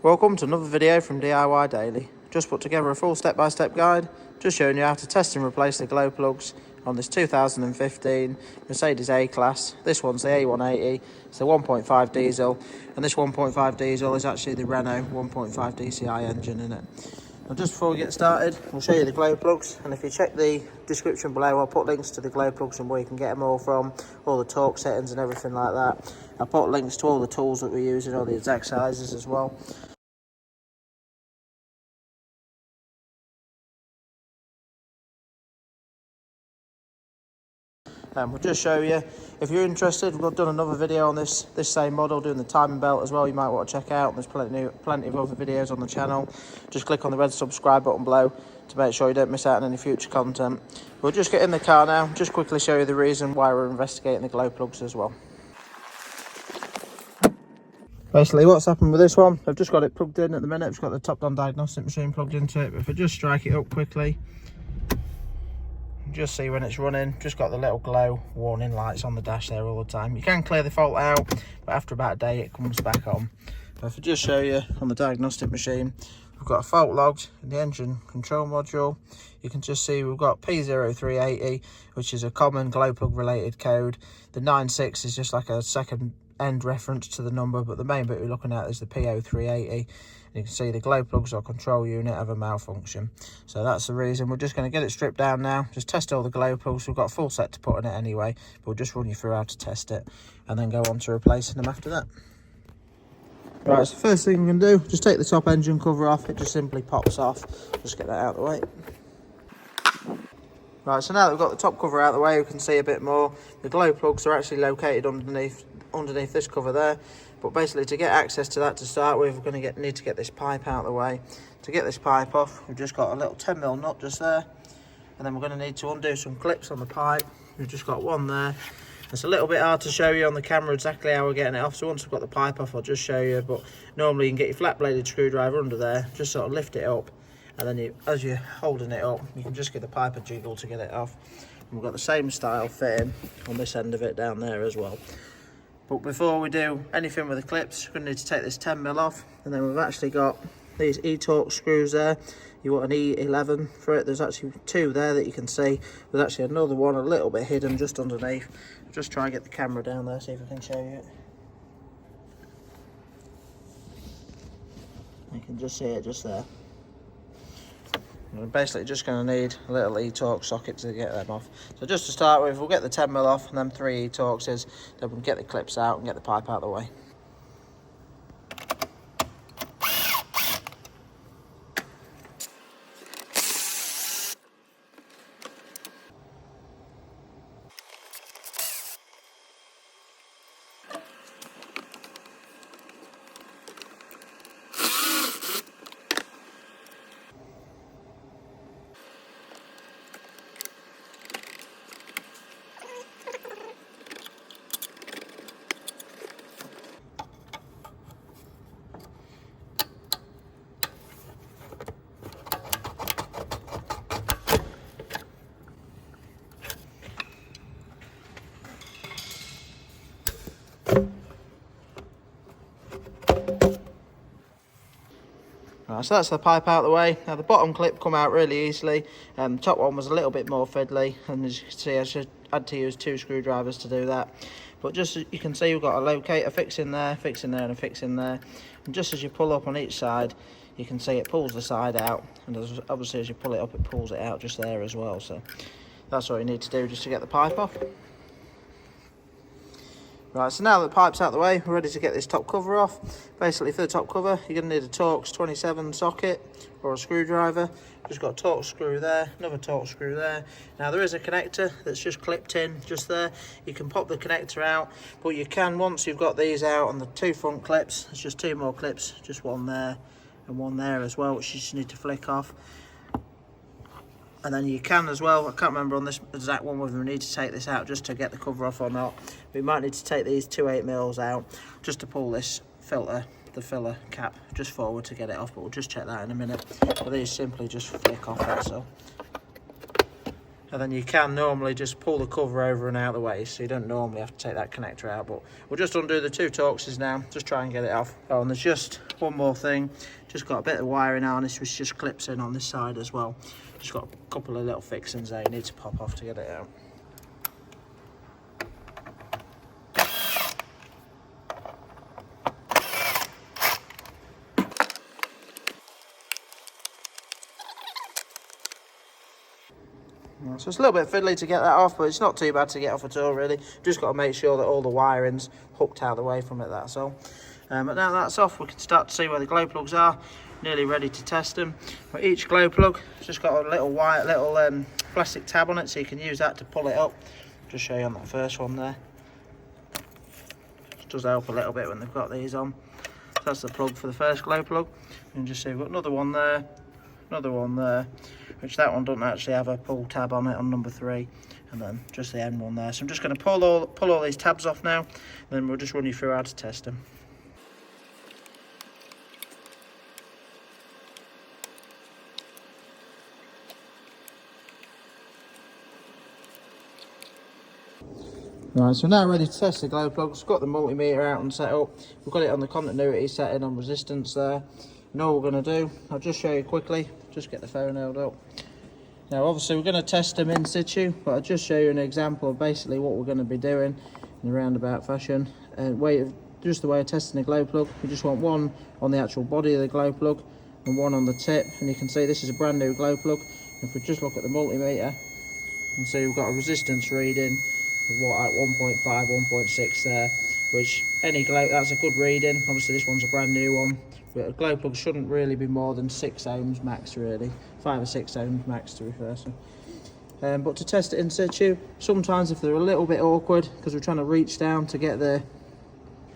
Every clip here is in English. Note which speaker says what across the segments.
Speaker 1: Welcome to another video from DIY Daily. Just put together a full step-by-step guide, just showing you how to test and replace the glow plugs on this 2015 Mercedes A-Class. This one's the A180, it's the 1.5 diesel, and this 1.5 diesel is actually the Renault 1.5 DCI engine in it. Now just before we get started, we'll show you the glow plugs, and if you check the description below, I'll put links to the glow plugs and where you can get them all from, all the torque settings and everything like that. I'll put links to all the tools that we use and all the exact sizes as well. We'll just show you, if you're interested, we've done another video on this same model, doing the timing belt as well. You might want to check out. There's plenty of other videos on the channel. Just click on the red subscribe button below to make sure you don't miss out on any future content. We'll just get in the car now, just quickly show you the reason why we're investigating the glow plugs as well. Basically what's happened with this one, I've just got it plugged in at the minute. I've just got the top-down diagnostic machine plugged into it, but if I just strike it up quickly, just see when it's running, just got the little glow warning lights on the dash there all the time. You can clear the fault out, but after about a day it comes back on. But if I just show you on the diagnostic machine, we've got a fault logged in the engine control module. You can just see we've got P0380, which is a common glow plug related code. The 96 is just like a second end reference to the number, but the main bit we're looking at is the P0380. You can see the glow plugs or control unit have a malfunction, so that's the reason. We're just going to get it stripped down now, just test all the glow plugs. We've got a full set to put in it anyway, but we'll just run you through how to test it and then go on to replacing them after that. Right, so the first thing we're going to do, just take the top engine cover off. It just simply pops off. Just get that out of the way. Right, so now that we've got the top cover out of the way, we can see a bit more. The glow plugs are actually located underneath this cover there, but basically to get access to that to start with, we're going to need to get this pipe out of the way. To get this pipe off, we've just got a little 10mm nut just there, and then we're going to need to undo some clips on the pipe. We've just got one there. It's a little bit hard to show you on the camera exactly how we're getting it off, so once we've got the pipe off I'll just show you, but normally you can get your flat bladed screwdriver under there, just sort of lift it up, and then as you're holding it up, you can just give the pipe a jiggle to get it off. And we've got the same style fitting on this end of it down there as well. But before we do anything with the clips, we're going to need to take this 10mm off, and then we've actually got these E-torque screws there. You want an E11 for it. There's actually two there that you can see. There's actually another one a little bit hidden just underneath. I'll just try and get the camera down there, see if I can show you it. You can just see it just there. We're basically just going to need a little E-torque socket to get them off. So just to start with, we'll get the 10mm off and then 3 E-torques, then we'll get the clips out and get the pipe out of the way. Right, so that's the pipe out of the way. Now the bottom clip come out really easily. The top one was a little bit more fiddly, and as you can see I had to use 2 screwdrivers to do that. But just as you can see, we've got a locator fix in there, and a fix in there. And just as you pull up on each side, you can see it pulls the side out, and obviously as you pull it up, it pulls it out just there as well. So that's what you need to do just to get the pipe off. Right, so now that the pipe's out of the way, we're ready to get this top cover off. Basically for the top cover, you're going to need a Torx 27 socket or a screwdriver. Just got a Torx screw there, another Torx screw there. Now there is a connector that's just clipped in just there. You can pop the connector out, but you can, once you've got these out on the 2 front clips, there's just 2 more clips, just one there and one there as well, which you just need to flick off. And then you can as well, I can't remember on this exact one whether we need to take this out just to get the cover off or not. We might need to take these 2 8mm out just to pull this filter, the filler cap, just forward to get it off, but we'll just check that in a minute. But these simply just flick off, that's all. And then you can normally just pull the cover over and out of the way, so you don't normally have to take that connector out. But we'll just undo the 2 Torxes now, just try and get it off. Oh, and there's just one more thing, just got a bit of wiring harness which just clips in on this side as well. Just got a couple of little fixings there you need to pop off to get it out. So it's a little bit fiddly to get that off, but it's not too bad to get off at all, really. Just got to make sure that all the wiring's hooked out of the way from it, that's all. But now that's off, we can start to see where the glow plugs are. Nearly ready to test them. But each glow plug has just got a little plastic tab on it, so you can use that to pull it up. Just show you on that first one there. It does help a little bit when they've got these on. So that's the plug for the first glow plug. You can just see we've got another one there, another one there, which that one doesn't actually have a pull tab on it on number 3, and then just the end one there. So I'm just going to pull all these tabs off now, and then we'll just run you through how to test them. Right, so now ready to test the glow plugs. Got the multimeter out and set up. We've got it on the continuity setting on resistance there. And all we're going to do, I'll just show you quickly, just get the phone held up. Now obviously we're going to test them in situ, but I'll just show you an example of basically what we're going to be doing in a roundabout fashion. Just the way of testing a glow plug, we just want one on the actual body of the glow plug and one on the tip. And you can see this is a brand new glow plug. If we just look at the multimeter, you can see we've got a resistance reading of what, at 1.5, 1.6 there, which any glow, that's a good reading. Obviously this one's a brand new one, but a glow plug shouldn't really be more than 6 ohms max, really, 5 or 6 ohms max to be fair. So. But to test it in situ, sometimes if they're a little bit awkward, because we're trying to reach down to get the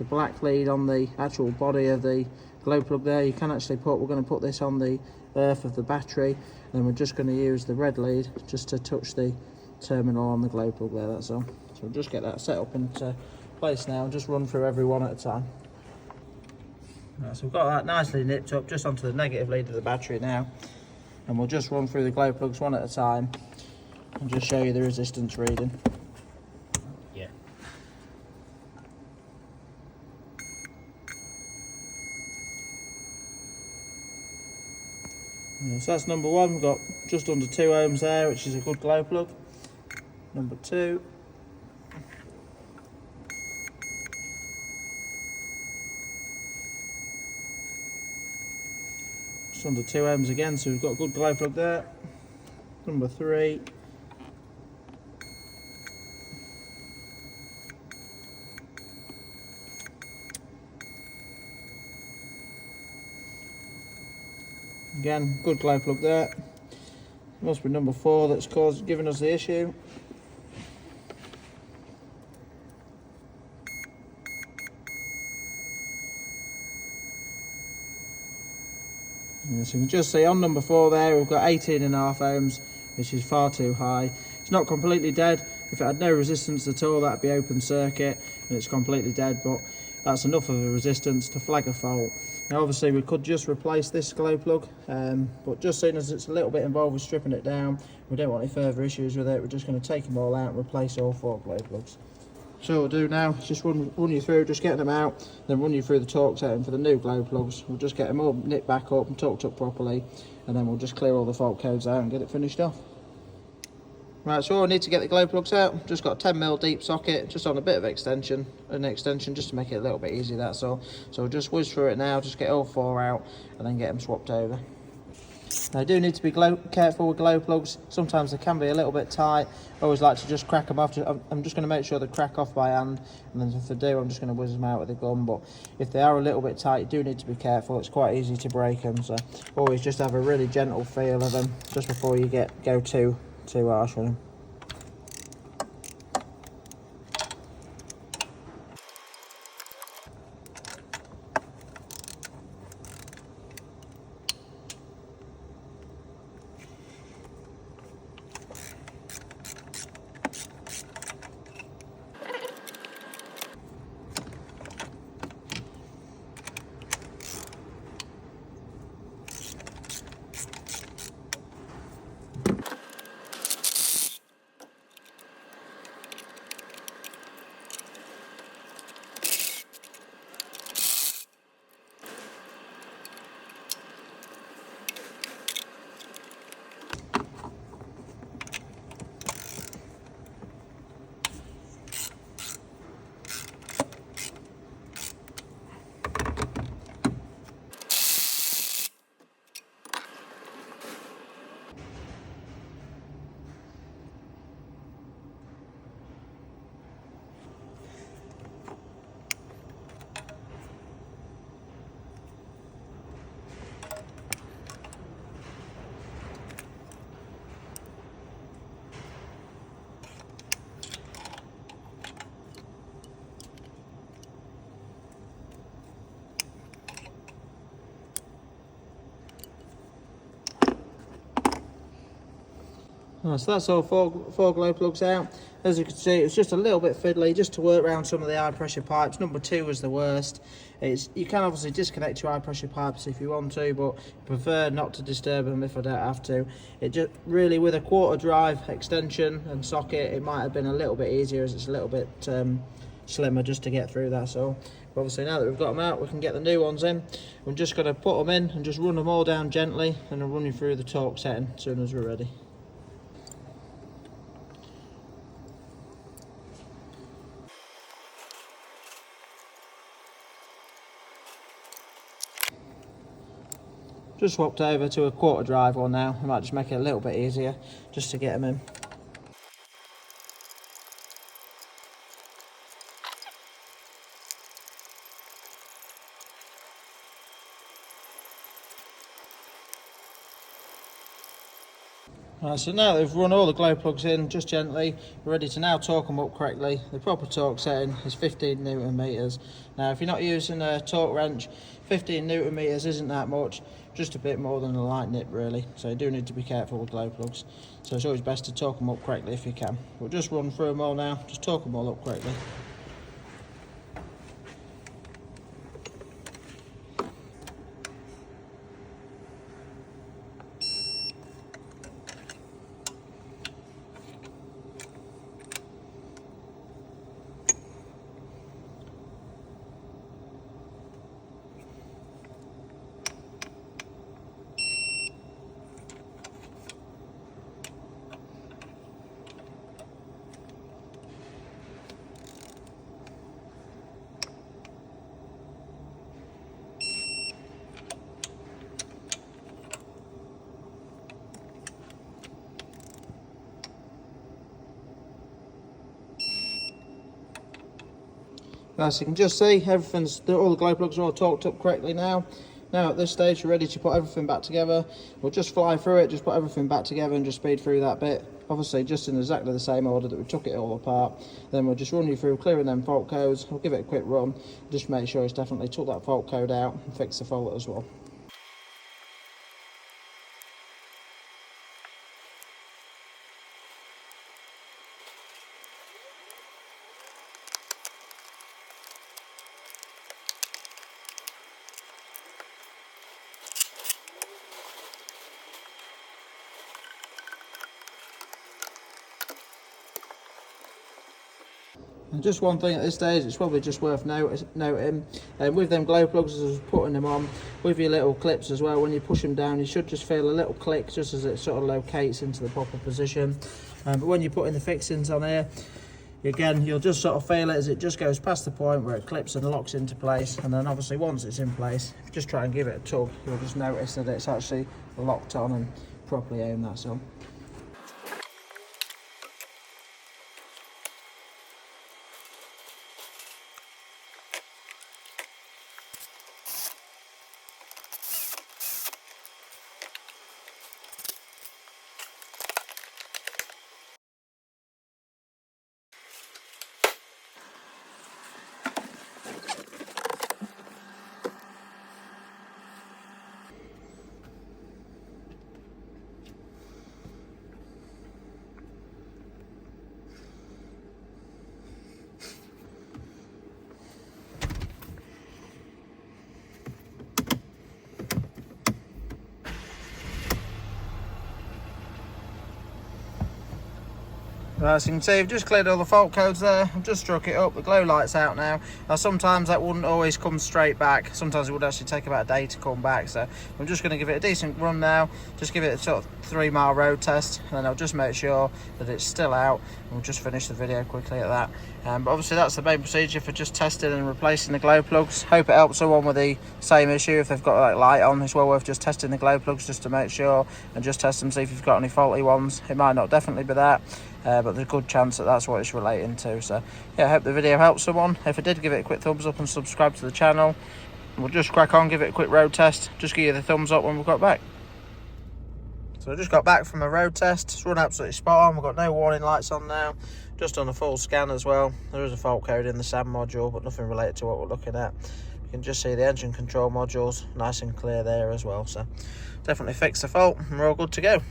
Speaker 1: black lead on the actual body of the glow plug there, you can actually we're going to put this on the earth of the battery, and then we're just going to use the red lead just to touch the terminal on the glow plug there, that's all. So we'll just get that set up into place now and just run through every one at a time. Right, so we've got that nicely nipped up just onto the negative lead of the battery now, and we'll just run through the glow plugs one at a time and just show you the resistance reading.
Speaker 2: Yeah.
Speaker 1: So that's number 1, we've got just under 2 ohms there, which is a good glow plug. Number 2. Just under 2 ohms again, so we've got a good glow plug there. Number 3. Again, good glow plug there. Must be number 4 that's giving us the issue. So you can just see on number 4 there we've got 18.5 ohms, which is far too high. It's not completely dead. If it had no resistance at all, that'd be open circuit and it's completely dead, but that's enough of a resistance to flag a fault. Now obviously we could just replace this glow plug, but just seeing as it's a little bit involved with stripping it down, we don't want any further issues with it. We're just going to take them all out and replace all 4 glow plugs. So what we'll do now is just run you through, just getting them out, then run you through the torque setting for the new glow plugs. We'll just get them all nipped back up and torqued up properly, and then we'll just clear all the fault codes out and get it finished off. Right, so all we need to get the glow plugs out, just got a 10mm deep socket, just on a bit of an extension just to make it a little bit easier, that's all. So we'll just whiz through it now, just get all 4 out, and then get them swapped over. Now, you do need to be careful with glow plugs. Sometimes they can be a little bit tight. I always like to just crack them off. I'm just going to make sure they crack off by hand, and then if they do, I'm just going to whiz them out with a gun. But if they are a little bit tight, you do need to be careful. It's quite easy to break them, so always just have a really gentle feel of them just before you go too harsh with them. So that's all four glow plugs out. As you can see, it's just a little bit fiddly just to work around some of the high pressure pipes. Number 2 was the worst. You can obviously disconnect your high pressure pipes if you want to, but I prefer not to disturb them if I don't have to. It just really, with a quarter drive extension and socket, it might have been a little bit easier as it's a little bit slimmer just to get through, that's all. But obviously now that we've got them out, we can get the new ones in. We're just going to put them in and just run them all down gently, and I'll run you through the torque setting as soon as we're ready. Just swapped over to a quarter drive one now. I might just make it a little bit easier just to get them in. Right, so now that we've run all the glow plugs in just gently, we're ready to now torque them up correctly. The proper torque setting is 15 Newton meters. Now if you're not using a torque wrench, 15 Newton meters isn't that much, just a bit more than a light nip really. So you do need to be careful with glow plugs. So it's always best to torque them up correctly if you can. We'll just run through them all now, just torque them all up correctly. As you can just see, all the glow plugs are all torqued up correctly now. Now at this stage we're ready to put everything back together. We'll just fly through it, just put everything back together and just speed through that bit. Obviously just in exactly the same order that we took it all apart. Then we'll just run you through clearing them fault codes. We'll give it a quick run, just make sure it's definitely took that fault code out and fix the fault as well. And just one thing at this stage, it's probably just worth noting, with them glow plugs as I was putting them on, with your little clips as well, when you push them down you should just feel a little click just as it sort of locates into the proper position. But when you're putting the fixings on here, again you'll just sort of feel it as it just goes past the point where it clips and locks into place, and then obviously once it's in place, if you just try and give it a tug, you'll just notice that it's actually locked on and properly aimed, that's all. As you can see, I've just cleared all the fault codes there. I've just struck it up. The glow light's out now. Now sometimes that wouldn't always come straight back. Sometimes it would actually take about a day to come back. So I'm just going to give it a decent run now. Just give it a sort of 3-mile road test, and then I'll just make sure that it's still out. And we'll just finish the video quickly at that. But obviously that's the main procedure for just testing and replacing the glow plugs. Hope it helps someone with the same issue. If they've got like light on, it's well worth just testing the glow plugs just to make sure, and just test them, see if you've got any faulty ones. It might not definitely be that. But there's a good chance that that's what it's relating to. So yeah, I hope the video helped someone. If it did, give it a quick thumbs up and subscribe to the channel. We'll just crack on, give it a quick road test. Just give you the thumbs up when we've got back. So I just got back from a road test. It's run absolutely spot on. We've got no warning lights on now. Just on a full scan as well. There is a fault code in the SAM module, but nothing related to what we're looking at. You can just see the engine control modules nice and clear there as well. So definitely fixed the fault and we're all good to go.